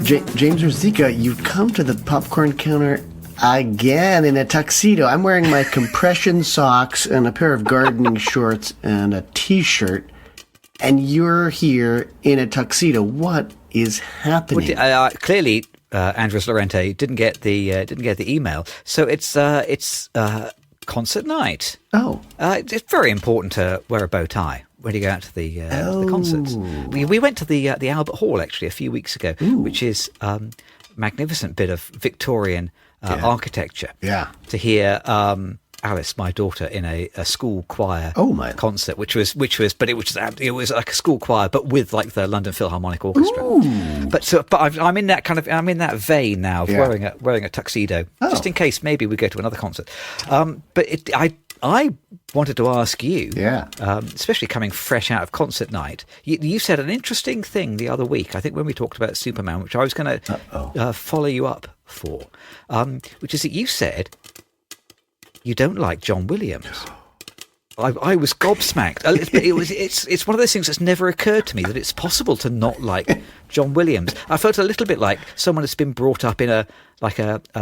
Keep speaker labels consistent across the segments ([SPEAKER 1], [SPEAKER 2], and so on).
[SPEAKER 1] James Ruzicka, you've come to the popcorn counter again in a tuxedo. I'm wearing my compression socks and a pair of gardening shorts and a T-shirt, and you're here in a tuxedo. What is happening?
[SPEAKER 2] Well, clearly, Andres Lorente didn't get the email, so it's concert night.
[SPEAKER 1] Oh,
[SPEAKER 2] it's very important to wear a bow tie when you go out to the concerts. We went to the Albert Hall actually a few weeks ago, which is magnificent bit of Victorian architecture.
[SPEAKER 1] Yeah.
[SPEAKER 2] To hear Alice, my daughter, in a school choir concert, which was but it was like a school choir, but with like the London Philharmonic Orchestra.
[SPEAKER 1] Ooh.
[SPEAKER 2] But I'm in that vein now of wearing a tuxedo, just in case maybe we go to another concert. But I wanted to ask you, especially coming fresh out of concert night, you said an interesting thing the other week, I think when we talked about Superman, which I was going to follow you up for, which is that you said you don't like John Williams. I was gobsmacked. It's one of those things that's never occurred to me that it's possible to not like John Williams. I felt a little bit like someone that's been brought up in a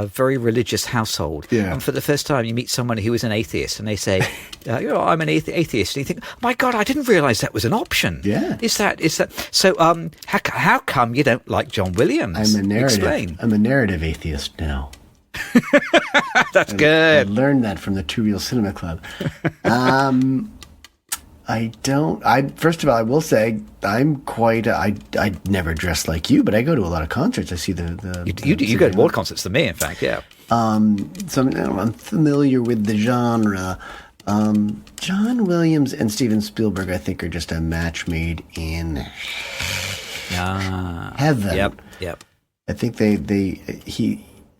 [SPEAKER 2] very religious household, and for the first time you meet someone who is an atheist, and they say, "I'm an atheist," and you think, oh, "My God, I didn't realise that was an option."
[SPEAKER 1] Yeah,
[SPEAKER 2] is that so? How come you don't like John Williams? Explain.
[SPEAKER 1] I'm a narrative atheist now.
[SPEAKER 2] That's good.
[SPEAKER 1] I learned that from the Two Reel Cinema Club. First of all, I will say I'm quite. I never dress like you, but I go to a lot of concerts. I see
[SPEAKER 2] you go to more concerts than me, in fact. Yeah.
[SPEAKER 1] So I'm familiar with the genre. John Williams and Steven Spielberg, I think, are just a match made in heaven.
[SPEAKER 2] Yep.
[SPEAKER 1] I think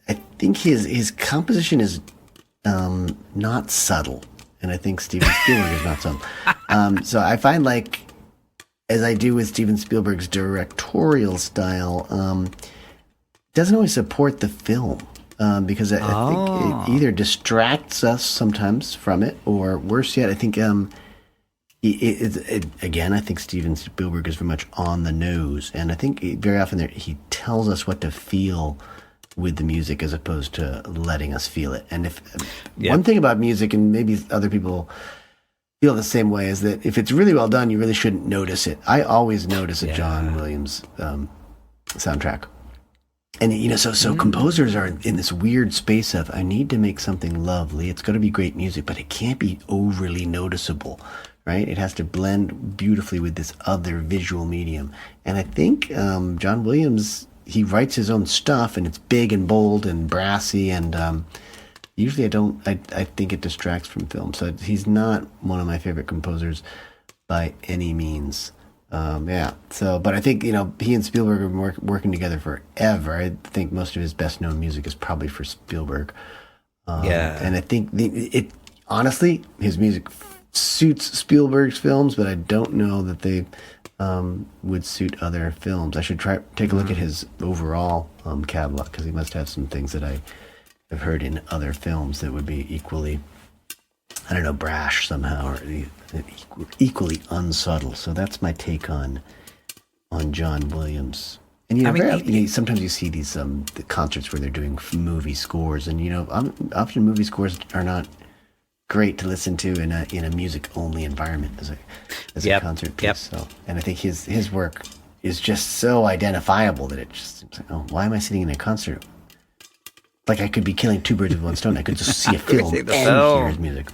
[SPEAKER 1] I think his composition is not subtle, and I think Steven Spielberg is not subtle. So I find, like, as I do with Steven Spielberg's directorial style, doesn't always support the film because I think it either distracts us sometimes from it, or worse yet, I think again, I think Steven Spielberg is very much on the nose, and I think very often he tells us what to feel with the music as opposed to letting us feel it. And one thing about music, and maybe other people feel the same way, is that if it's really well done, you really shouldn't notice it. I always notice a John Williams soundtrack. And, so composers are in this weird space of, I need to make something lovely. It's got to be great music, but it can't be overly noticeable, right? It has to blend beautifully with this other visual medium. And I think John Williams, he writes his own stuff, and it's big and bold and brassy, and usually I think it distracts from film. So he's not one of my favorite composers by any means. But I think, he and Spielberg have been working together forever. I think most of his best known music is probably for Spielberg. And I think honestly, his music suits Spielberg's films, but I don't know that they would suit other films. I should take a look at his overall catalog, because he must have some things that I have heard in other films that would be equally, I don't know, brash somehow, or equally unsubtle. So that's my take on John Williams. And sometimes you see these the concerts where they're doing movie scores, and often movie scores are not great to listen to in a music only environment as a concert piece. So, and I think his work is just so identifiable that it just seems like, oh, why am I sitting in a concert? Like, I could be killing two birds with one stone. I could just see a film and hear his music.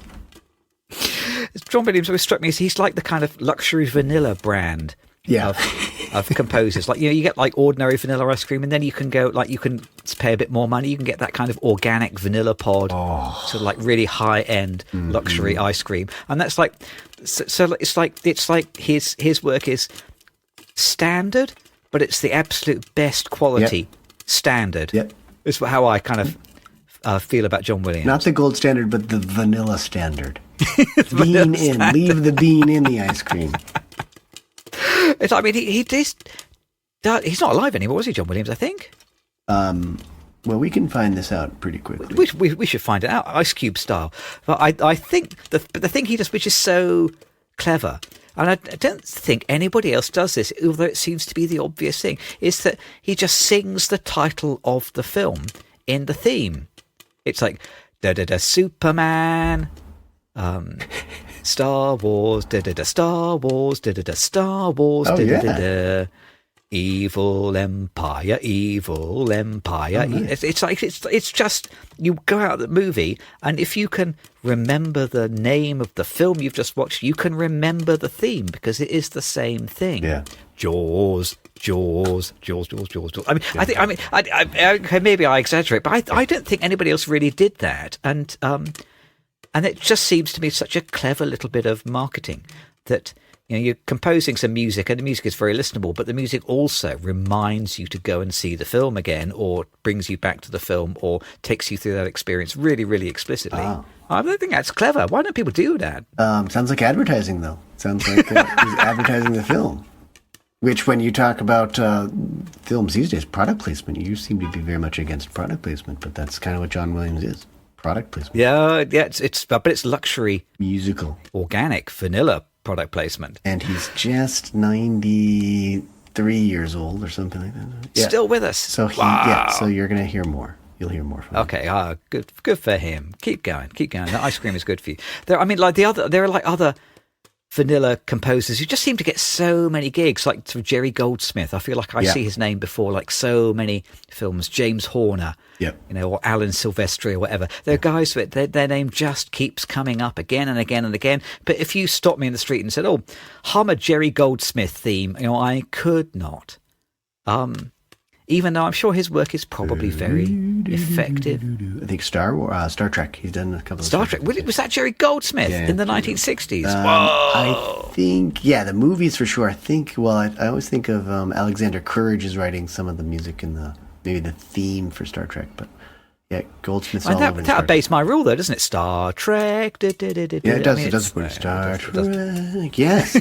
[SPEAKER 2] John Williams always struck me as he's like the kind of luxury vanilla brand of composers. Like, you get like ordinary vanilla ice cream, and then you can go, like, you can pay a bit more money. You can get that kind of organic vanilla pod, sort of like really high end luxury ice cream. And that's like, so it's like his work is standard, but it's the absolute best quality standard.
[SPEAKER 1] Yep.
[SPEAKER 2] Is how I kind of feel about John Williams.
[SPEAKER 1] Not the gold standard, but the vanilla standard. Bean in. Leave the bean in the ice cream.
[SPEAKER 2] He's not alive anymore, is he, John Williams, I think?
[SPEAKER 1] Well, we can find this out pretty quickly.
[SPEAKER 2] We should find it out, Ice Cube style. But I think the thing he does, which is so clever, and I don't think anybody else does this, although it seems to be the obvious thing, is that he just sings the title of the film in the theme. It's like, da-da-da, Superman, Star Wars, da-da-da, Star Wars, da-da-da, Star Wars, da-da-da-da. Evil Empire, Evil Empire. Oh, nice. It's just, you go out of the movie, and if you can remember the name of the film you've just watched, you can remember the theme because it is the same thing. Yeah. Jaws. I mean, I maybe I exaggerate, but I don't think anybody else really did that, and it just seems to me such a clever little bit of marketing that. You're composing some music, and the music is very listenable, but the music also reminds you to go and see the film again, or brings you back to the film, or takes you through that experience really, really explicitly. Oh. I don't think that's clever. Why don't people do that?
[SPEAKER 1] Sounds like advertising, though. Sounds like he's advertising the film. Which, when you talk about films these days, product placement, you seem to be very much against product placement, but that's kind of what John Williams is. Product placement.
[SPEAKER 2] Yeah, but it's luxury.
[SPEAKER 1] Musical.
[SPEAKER 2] Organic, vanilla product placement.
[SPEAKER 1] And he's just 93 years old or something like that. Yeah.
[SPEAKER 2] Still with us.
[SPEAKER 1] So so you're going to hear more. You'll hear more from him.
[SPEAKER 2] Okay, good for him. Keep going. The ice cream is good for you. There are other vanilla composers who just seem to get so many gigs, like Jerry Goldsmith. I feel like I see his name before, like so many films. James Horner, or Alan Silvestri or whatever. There are guys that their name just keeps coming up again and again and again. But if you stopped me in the street and said, "Oh, hum a Jerry Goldsmith theme," I could not. Even though I'm sure his work is probably very effective.
[SPEAKER 1] I think Star Trek. He's done a couple of
[SPEAKER 2] Star Trek. Was that Jerry Goldsmith in the 1960s? Whoa!
[SPEAKER 1] I think, the movies for sure. I think, I always think of Alexander Courage is writing some of the music in maybe the theme for Star Trek, but Goldsmith's all over
[SPEAKER 2] that obeys my rule, though, doesn't it? Star Trek.
[SPEAKER 1] Yeah, it does. It does put Star Trek. Yes.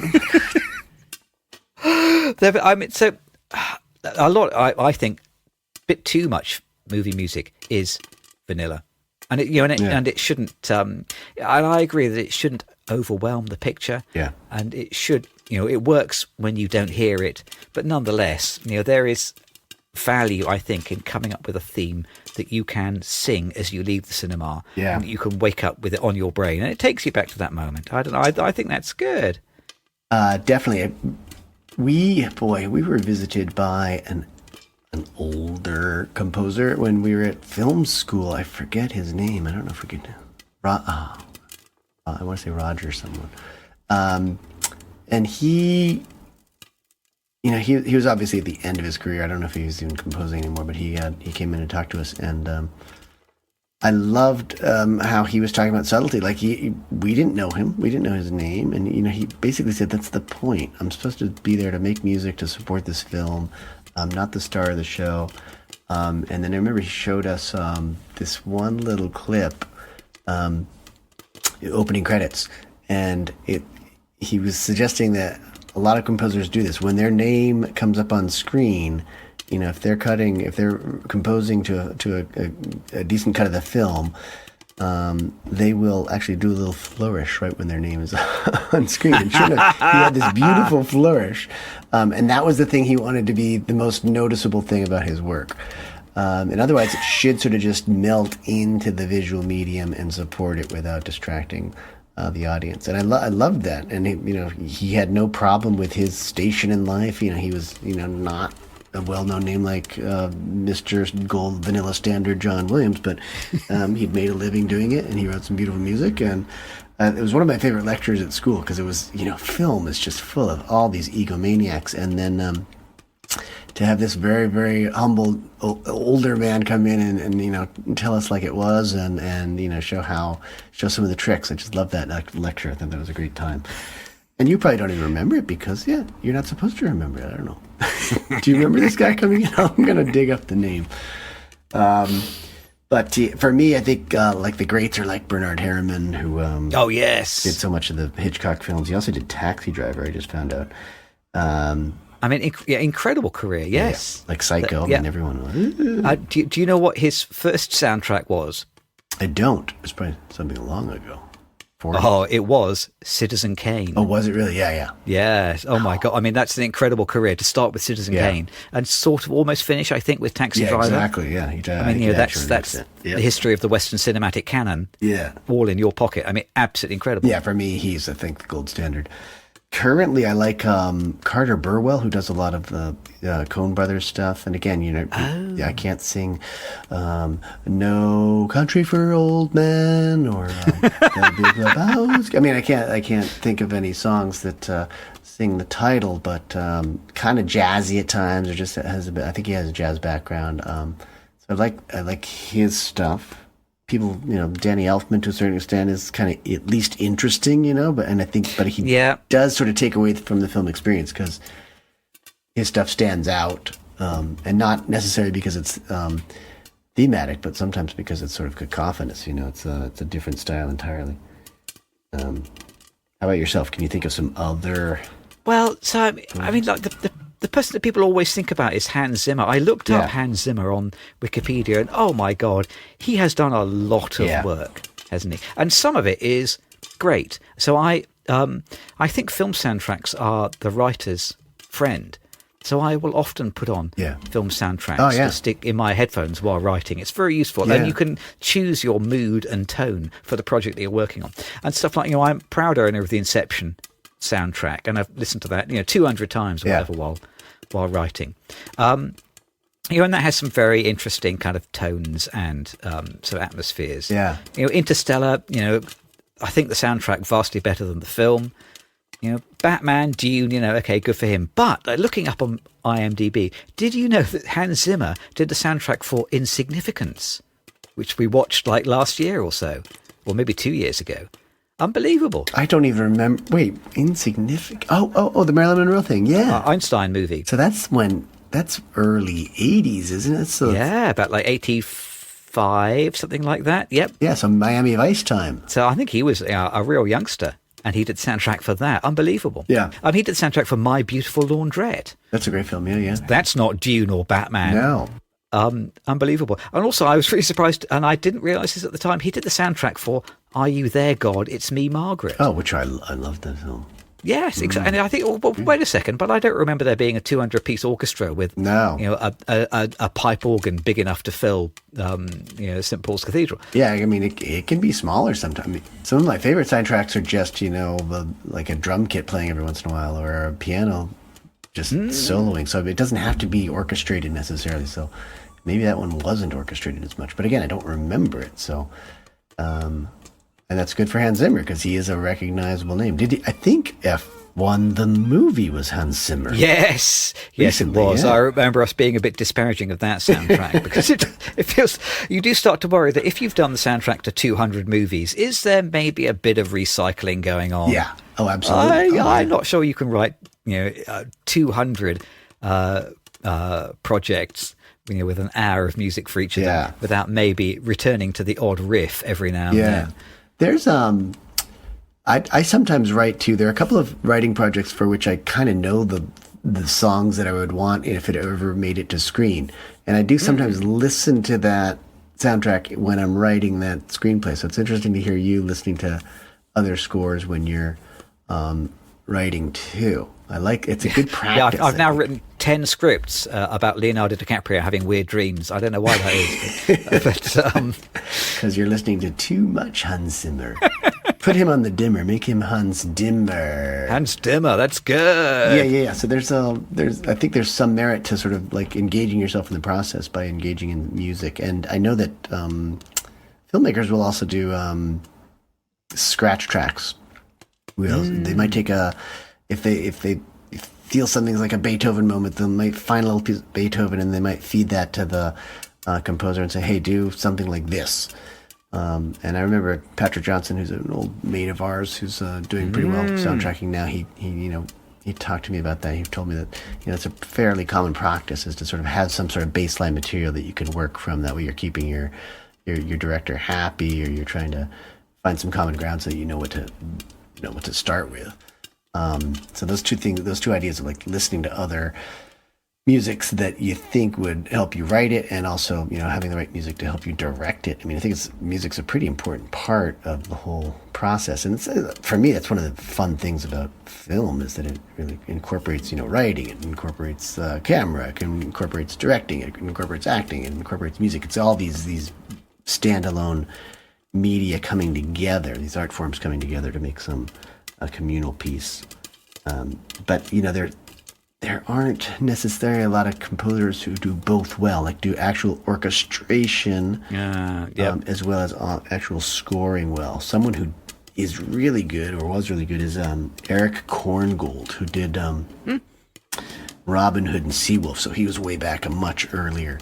[SPEAKER 2] A lot, I think, a bit too much movie music is vanilla, and it shouldn't. And I agree that it shouldn't overwhelm the picture. Yeah, and it should. It works when you don't hear it, but nonetheless, there is value, I think, in coming up with a theme that you can sing as you leave the cinema. Yeah, and you can wake up with it on your brain, and it takes you back to that moment. I don't know. I think that's good.
[SPEAKER 1] Definitely. We were visited by an older composer when we were at film school. I forget his name. I don't know if we could. I want to say Roger someone. And he was obviously at the end of his career. I don't know if he was even composing anymore, but he came in and talked to us, and I loved how he was talking about subtlety. Like we didn't know him, we didn't know his name, and he basically said that's the point. I'm supposed to be there to make music to support this film. I'm not the star of the show. And then I remember he showed us this one little clip, opening credits, and he was suggesting that a lot of composers do this when their name comes up on screen. If they're composing to a decent cut of the film, they will actually do a little flourish right when their name is on screen. And sure enough, he had this beautiful flourish, and that was the thing he wanted to be the most noticeable thing about his work. And otherwise, it should sort of just melt into the visual medium and support it without distracting the audience. And I loved that. And he had no problem with his station in life. He was not a well-known name like Mr. Gold Vanilla Standard John Williams, but he'd made a living doing it, and he wrote some beautiful music. And it was one of my favorite lectures at school because it was, film is just full of all these egomaniacs, and then to have this very, very humble older man come in and tell us like it was, and show some of the tricks. I just loved that lecture. I thought that was a great time. And you probably don't even remember it because, you're not supposed to remember it. I don't know. Do you remember this guy coming in? I'm going to dig up the name. But for me, I think like the greats are like Bernard Herrmann, who did so much of the Hitchcock films. He also did Taxi Driver, I just found out.
[SPEAKER 2] Incredible career, yes.
[SPEAKER 1] Like Psycho, and everyone.
[SPEAKER 2] Do you know what his first soundtrack was?
[SPEAKER 1] I don't. It's probably something long ago. 40?
[SPEAKER 2] Oh, it was Citizen Kane.
[SPEAKER 1] Oh, was it really? Yeah.
[SPEAKER 2] Yes. Oh my God. I mean, that's an incredible career to start with Citizen Kane and sort of almost finish, I think, with Taxi Driver.
[SPEAKER 1] Exactly. Yeah.
[SPEAKER 2] I mean, that's the history of the Western cinematic canon.
[SPEAKER 1] Yeah.
[SPEAKER 2] All in your pocket. I mean, absolutely incredible.
[SPEAKER 1] Yeah. For me, he's, I think, the gold standard. Currently, I like Carter Burwell, who does a lot of the Coen Brothers stuff. And again, I can't sing "No Country for Old Men" or "The Big Lebowski." I mean, I can't think of any songs that sing the title, but kind of jazzy at times, or just has a bit. I think he has a jazz background. So I like his stuff. People, Danny Elfman to a certain extent is kind of at least interesting, but he does sort of take away from the film experience because his stuff stands out, and not necessarily because it's thematic, but sometimes because it's sort of cacophonous. It's a different style entirely. How about yourself? Can you think of some other?
[SPEAKER 2] Well, so I mean, like the person that people always think about is Hans Zimmer. I looked up Hans Zimmer on Wikipedia, and oh my God, he has done a lot of work, hasn't he? And some of it is great. So I think film soundtracks are the writer's friend. So I will often put on film soundtracks to stick in my headphones while writing. It's very useful. And you can choose your mood and tone for the project that you're working on. And stuff like, I'm proud owner of the Inception soundtrack, and I've listened to that 200 times or whatever while writing, and that has some very interesting kind of tones and sort of atmospheres. Interstellar, I think the soundtrack vastly better than the film. Batman, Dune, okay, good for him. But looking up on IMDb, did you know that Hans Zimmer did the soundtrack for Insignificance, which we watched like last year or so, or maybe 2 years ago? Unbelievable. I
[SPEAKER 1] don't even remember. Wait, Insignificant. Oh, the Marilyn Monroe thing. Yeah.
[SPEAKER 2] Einstein movie.
[SPEAKER 1] So that's early 80s, isn't it? So
[SPEAKER 2] about like 85, something like that. Yep.
[SPEAKER 1] Yeah, so Miami Vice time.
[SPEAKER 2] So I think he was a real youngster, and he did soundtrack for that. Unbelievable.
[SPEAKER 1] Yeah.
[SPEAKER 2] He did soundtrack for My Beautiful Laundrette.
[SPEAKER 1] That's a great film, yeah.
[SPEAKER 2] That's not Dune or Batman.
[SPEAKER 1] No.
[SPEAKER 2] Unbelievable. And also, I was really surprised, and I didn't realise this at the time, he did the soundtrack for Are You There, God? It's Me, Margaret.
[SPEAKER 1] Oh, which I loved that film.
[SPEAKER 2] Yes, exactly. And I think, wait a second, but I don't remember there being a 200-piece orchestra with a pipe organ big enough to fill St. Paul's Cathedral.
[SPEAKER 1] Yeah, I mean, it can be smaller sometimes. I mean, some of my favorite soundtracks are just, like a drum kit playing every once in a while, or a piano just soloing. So it doesn't have to be orchestrated necessarily. So maybe that one wasn't orchestrated as much. But again, I don't remember it. So, and that's good for Hans Zimmer because he is a recognizable name. I think F1, the movie, was Hans Zimmer.
[SPEAKER 2] Yes, recently, it was. Yeah. I remember us being a bit disparaging of that soundtrack because it feels, you do start to worry that if you've done the soundtrack to 200 movies, is there maybe a bit of recycling going on?
[SPEAKER 1] Yeah. Oh, absolutely.
[SPEAKER 2] I'm not sure you can write 200 projects with an hour of music for each of them without maybe returning to the odd riff every now and then.
[SPEAKER 1] There's I sometimes write too. There are a couple of writing projects for which I kind of know the songs that I would want if it ever made it to screen, and I do sometimes listen to that soundtrack when I'm writing that screenplay. So it's interesting to hear you listening to other scores when you're writing too. It's a good practice.
[SPEAKER 2] Yeah, I've now written 10 scripts about Leonardo DiCaprio having weird dreams. I don't know why that is.
[SPEAKER 1] Because you're listening to too much Hans Zimmer. Put him on the dimmer. Make him Hans Dimmer.
[SPEAKER 2] Hans Dimmer, that's good.
[SPEAKER 1] Yeah. So I think there's some merit to sort of like engaging yourself in the process by engaging in music. And I know that filmmakers will also do scratch tracks. They might take if they feel something's like a Beethoven moment, they might find a little piece of Beethoven and they might feed that to the composer and say, hey, do something like this. And I remember Patrick Jonsson, who's an old mate of ours, who's doing pretty well soundtracking now. He talked to me about that. He told me that it's a fairly common practice is to sort of have some sort of baseline material that you can work from. That way, you're keeping your director happy, or you're trying to find some common ground so that you know what to start with. So those two ideas of like listening to other musics that you think would help you write it, and also, having the right music to help you direct it. I mean, I think music's a pretty important part of the whole process. And for me, that's one of the fun things about film, is that it really incorporates, writing, it incorporates camera, it incorporates directing, it incorporates acting, it incorporates music. It's all these standalone media coming together, these art forms coming together to make a communal piece. But there aren't necessarily a lot of composers who do both well, like do actual orchestration as well as actual scoring well. Someone who is really good, or was really good, is Eric Korngold, who did Robin Hood and Seawolf. So he was way back, a much earlier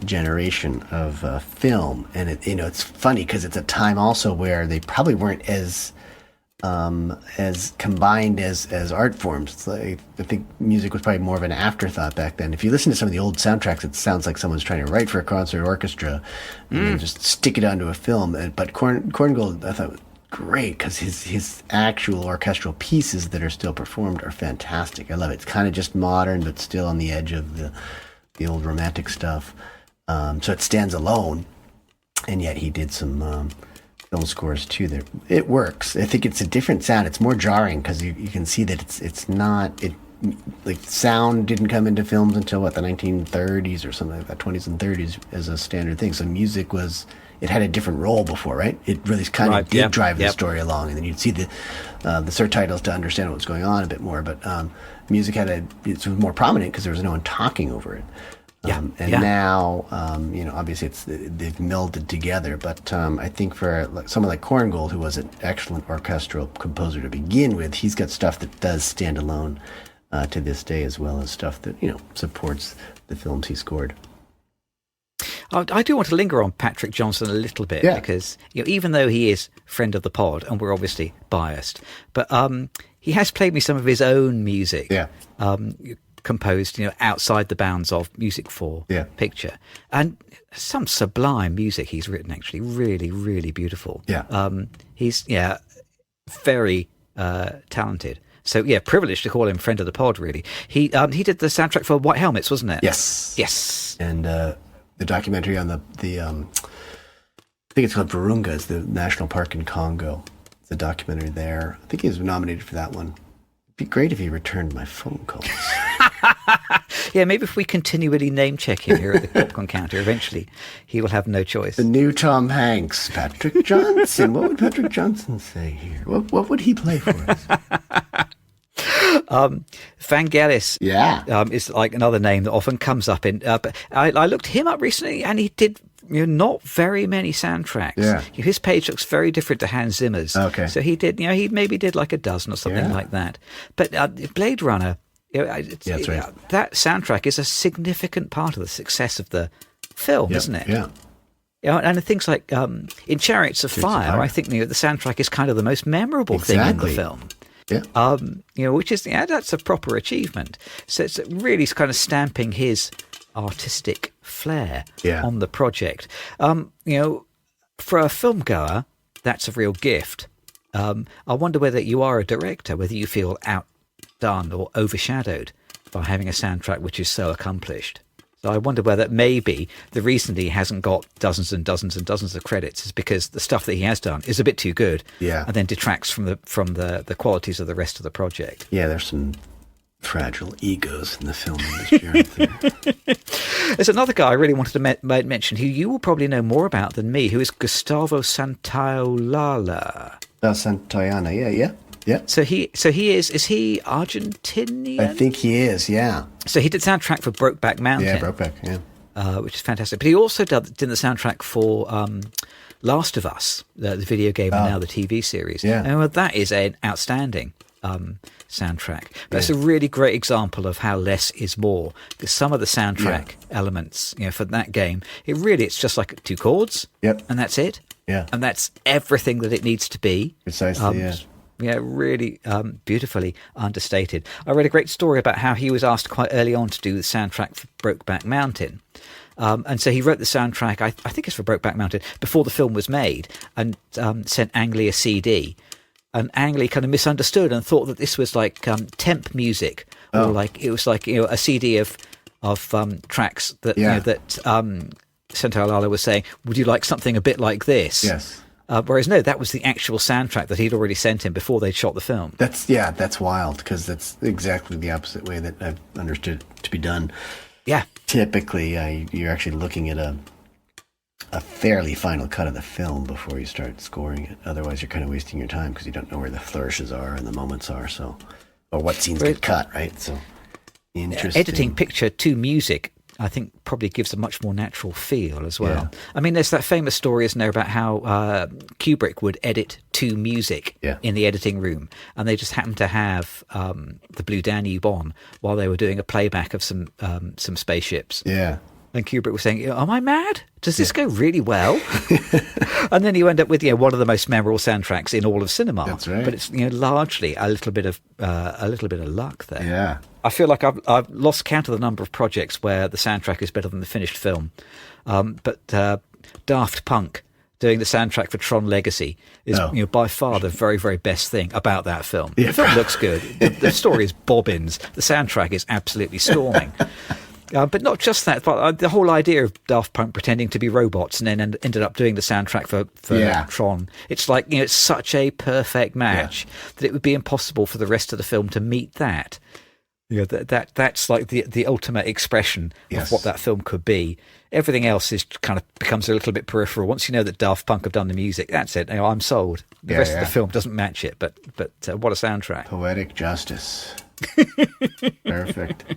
[SPEAKER 1] generation of film. And it's funny because it's a time also where they probably weren't as combined as art forms. It's like, I think music was probably more of an afterthought back then. If you listen to some of the old soundtracks, it sounds like someone's trying to write for a concert orchestra and then just stick it onto a film. But Korngold, I thought, was great, because his actual orchestral pieces that are still performed are fantastic. I love it. It's kind of just modern, but still on the edge of the old romantic stuff. So it stands alone, and yet he did some film scores too. That it works. I think it's a different sound. It's more jarring because you can see that it's not like sound didn't come into films until the 1930s or something like that, 20s and 30s as a standard thing. So music had a different role before, right? It really kind of did drive the story along, and then you'd see the subtitles to understand what was going on a bit more. But music it was more prominent because there was no one talking over it. Now, obviously they've melded together. But I think for someone like Korngold, who was an excellent orchestral composer to begin with, he's got stuff that does stand alone to this day, as well as stuff that supports the films he scored.
[SPEAKER 2] I do want to linger on Patrick Jonsson a little bit, because even though he is friend of the pod, and we're obviously biased, but he has played me some of his own music. Composed, outside the bounds of music for picture, and some sublime music he's written. Actually, really, really beautiful. He's very talented. So privileged to call him friend of the pod. Really, he did the soundtrack for White Helmets, wasn't it?
[SPEAKER 1] Yes. And the documentary on the I think it's called Virunga, is the national park in Congo. It's a documentary there. I think he was nominated for that one. It'd be great if he returned my phone calls.
[SPEAKER 2] Maybe if we continually name check him here at the Popcorn Counter, eventually he will have no choice.
[SPEAKER 1] The new Tom Hanks, Patrick Jonsson. What would Patrick Jonsson say here? What would he play for us?
[SPEAKER 2] Vangelis is like another name that often comes up in. But I looked him up recently, and he did not very many soundtracks. His page looks very different to Hans Zimmer's.
[SPEAKER 1] Okay.
[SPEAKER 2] So he did. He maybe did like a dozen or something like that. But Blade Runner.
[SPEAKER 1] That's right.
[SPEAKER 2] That soundtrack is a significant part of the success of the film, isn't it?
[SPEAKER 1] Yeah.
[SPEAKER 2] And things like in Chariots of Fire, I think the soundtrack is kind of the most memorable thing in the film. Which is that's a proper achievement. So it's really kind of stamping his artistic flair on the project. For a film goer, that's a real gift. I wonder whether you are a director, whether you feel outdone or overshadowed by having a soundtrack which is so accomplished. So I wonder whether maybe the reason he hasn't got dozens and dozens and dozens of credits is because the stuff that he has done is a bit too good, and then detracts from the qualities of the rest of the project.
[SPEAKER 1] There's some fragile egos in the film industry, aren't there?
[SPEAKER 2] There's another guy I really wanted to mention, who you will probably know more about than me, who is Gustavo Santaolalla.
[SPEAKER 1] Santayana, yeah.
[SPEAKER 2] So he is he Argentinian?
[SPEAKER 1] I think he is,
[SPEAKER 2] So he did soundtrack for Brokeback Mountain.
[SPEAKER 1] Yeah, Brokeback,
[SPEAKER 2] which is fantastic. But he also did the soundtrack for Last of Us, the video game, and now the TV series. And that is an outstanding soundtrack. But it's a really great example of how less is more. Because some of the soundtrack elements, for that game, it's just like 2 chords, and that's it. And that's everything that it needs to be.
[SPEAKER 1] Precisely,
[SPEAKER 2] really beautifully understated. I read a great story about how he was asked quite early on to do the soundtrack for Brokeback Mountain. And so he wrote the soundtrack, I think it's for Brokeback Mountain, before the film was made, and sent Ang Lee a CD. And Ang Lee kind of misunderstood and thought that this was like temp music or like it was like a CD of tracks that Santoro Lala was saying, would you like something a bit like this?
[SPEAKER 1] Yes.
[SPEAKER 2] Whereas no, that was the actual soundtrack that he'd already sent him before they'd shot the film.
[SPEAKER 1] That's wild, because that's exactly the opposite way that I've understood it to be done.
[SPEAKER 2] Yeah.
[SPEAKER 1] Typically, you're actually looking at a fairly final cut of the film before you start scoring it. Otherwise, you're kind of wasting your time because you don't know where the flourishes are and the moments are, or what scenes get cut, right? So, interesting.
[SPEAKER 2] Editing picture to music, I think, probably gives a much more natural feel as well. Yeah. I mean, there's that famous story, isn't there, about how Kubrick would edit to music in the editing room, and they just happened to have the Blue Danube on while they were doing a playback of some spaceships.
[SPEAKER 1] Yeah.
[SPEAKER 2] And Kubrick was saying, am I mad? Does this go really well? And then you end up with one of the most memorable soundtracks in all of cinema.
[SPEAKER 1] That's right.
[SPEAKER 2] But it's largely a little bit of luck there.
[SPEAKER 1] Yeah.
[SPEAKER 2] I feel like I've lost count of the number of projects where the soundtrack is better than the finished film. But Daft Punk doing the soundtrack for Tron Legacy is by far the very, very best thing about that film. Yeah. The film looks good. The story is bobbins. The soundtrack is absolutely storming. But not just that, but the whole idea of Daft Punk pretending to be robots and then ended up doing the soundtrack for Tron. It's like, it's such a perfect match that it would be impossible for the rest of the film to meet that. That's like the ultimate expression of what that film could be. Everything else is kind of becomes a little bit peripheral. Once you know that Daft Punk have done the music, that's it. I'm sold. The rest of the film doesn't match it, but what a soundtrack.
[SPEAKER 1] Poetic justice. Perfect.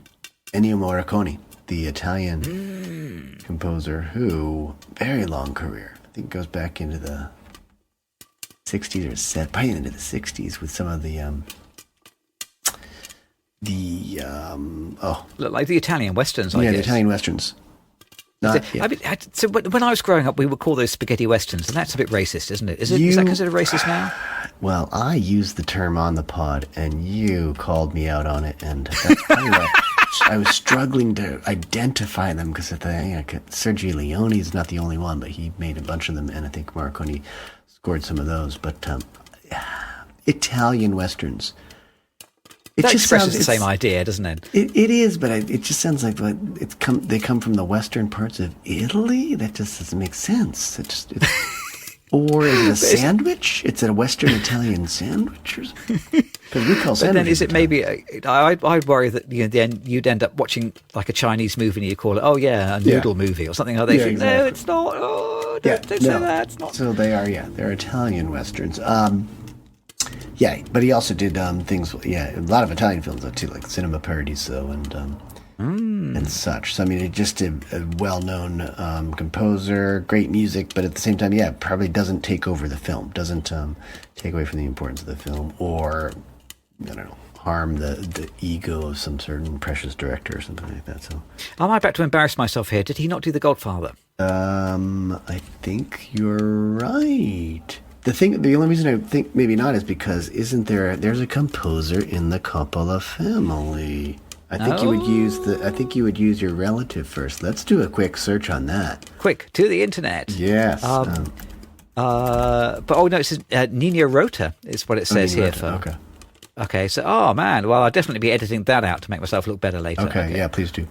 [SPEAKER 1] Ennio Morricone, the Italian composer, who very long career. I think goes back into the 60s or probably into the 60s with some of
[SPEAKER 2] like the Italian westerns. I guess.
[SPEAKER 1] The Italian westerns.
[SPEAKER 2] So when I was growing up, we would call those spaghetti westerns, and that's a bit racist, isn't it? Is that considered racist now?
[SPEAKER 1] Well, I used the term on the pod, and you called me out on it, and that's probably why I was struggling to identify them, because Sergio Leone is not the only one, but he made a bunch of them, and I think Morricone scored some of those. But Italian westerns.
[SPEAKER 2] That expresses the same idea, doesn't it?
[SPEAKER 1] It is, but it just sounds like they come from the western parts of Italy. That just doesn't make sense. Or is it a sandwich? It's a Western Italian sandwich or something? Because we call sandwiches. But then
[SPEAKER 2] is it maybe? I'd worry that then you'd end up watching like a Chinese movie and you call it, a noodle movie or something like that. Exactly. No, it's not. Oh, don't say that. It's not.
[SPEAKER 1] So they're Italian westerns. But he also did things. A lot of Italian films though too, like cinema parodies though, and such. So I mean, just a well-known composer, great music, but at the same time, probably doesn't take over the film, doesn't take away from the importance of the film, or I don't know, harm the ego of some certain precious director or something like that. So,
[SPEAKER 2] am I about to embarrass myself here? Did he not do The Godfather?
[SPEAKER 1] I think you're right. The only reason I think maybe not is because there's a composer in the Coppola family. I think you would use your relative first. Let's do a quick search on that.
[SPEAKER 2] Quick, to the internet.
[SPEAKER 1] Yes.
[SPEAKER 2] It says Nino Rota is what it says here. Okay, so, man, well, I'll definitely be editing that out to make myself look better later.
[SPEAKER 1] Okay. Yeah, please do.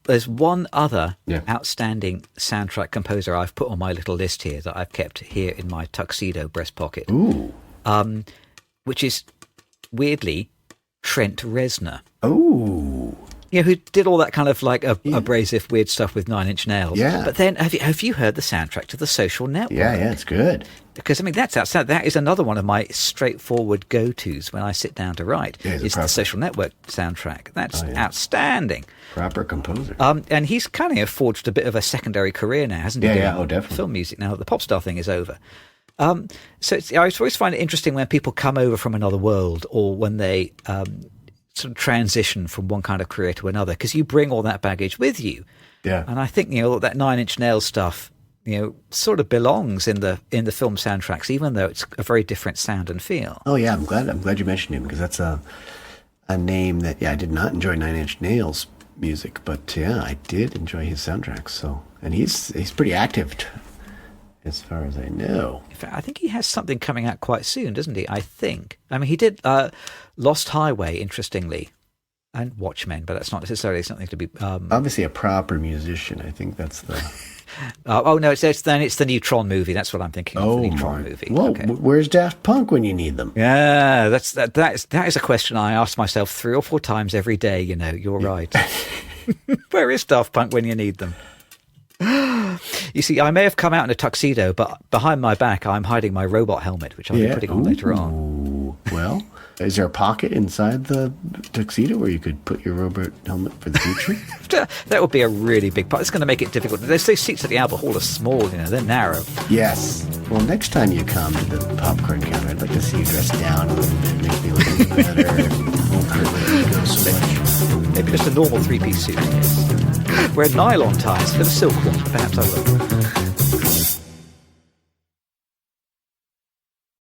[SPEAKER 2] There's one other outstanding soundtrack composer I've put on my little list here that I've kept here in my tuxedo breast pocket.
[SPEAKER 1] Ooh.
[SPEAKER 2] Which is, weirdly, Trent Reznor.
[SPEAKER 1] Oh.
[SPEAKER 2] Who did all that kind of like abrasive, weird stuff with Nine Inch Nails.
[SPEAKER 1] Yeah.
[SPEAKER 2] But then, have you heard the soundtrack to The Social Network?
[SPEAKER 1] Yeah, it's good.
[SPEAKER 2] Because, I mean, that's outside. That is another one of my straightforward go-tos when I sit down to write.
[SPEAKER 1] Yeah,
[SPEAKER 2] it's the Social Network soundtrack. That's outstanding.
[SPEAKER 1] Proper composer.
[SPEAKER 2] And he's kind of forged a bit of a secondary career now, hasn't he?
[SPEAKER 1] Yeah, definitely.
[SPEAKER 2] Film music now that the pop star thing is over. So I always find it interesting when people come over from another world, or when they sort of transition from one kind of career to another, because you bring all that baggage with you.
[SPEAKER 1] Yeah.
[SPEAKER 2] And I think that Nine Inch Nails stuff sort of belongs in the film soundtracks, even though it's a very different sound and feel.
[SPEAKER 1] Oh yeah, I'm glad you mentioned him, because that's a name that I did not enjoy Nine Inch Nails music, but I did enjoy his soundtracks. So, and he's pretty active, as far as I know.
[SPEAKER 2] In fact, I think he has something coming out quite soon, doesn't he? I think. I mean, he did Lost Highway, interestingly. and Watchmen, but that's not necessarily something to be...
[SPEAKER 1] Obviously a proper musician. I think that's the...
[SPEAKER 2] no, it's the new Tron movie. That's what I'm thinking of, the new Tron movie.
[SPEAKER 1] Well, okay. Where's Daft Punk when you need them?
[SPEAKER 2] Yeah, that is a question I ask myself 3 or 4 times every day, you're right. Where is Daft Punk when you need them? You see, I may have come out in a tuxedo, but behind my back, I'm hiding my robot helmet, which I'll be putting on later on.
[SPEAKER 1] Well, is there a pocket inside the tuxedo where you could put your robot helmet for the future?
[SPEAKER 2] That would be a really big part. It's going to make it difficult. Those seats at the Albert Hall are small, they're narrow.
[SPEAKER 1] Yes. Well, next time you come to the popcorn counter, I'd like to see you dressed down a little bit. Makes me look a little better. It won't hurt when you go so much.
[SPEAKER 2] Maybe just a normal 3-piece suit. Wear nylon ties instead of silk ones. Perhaps I will.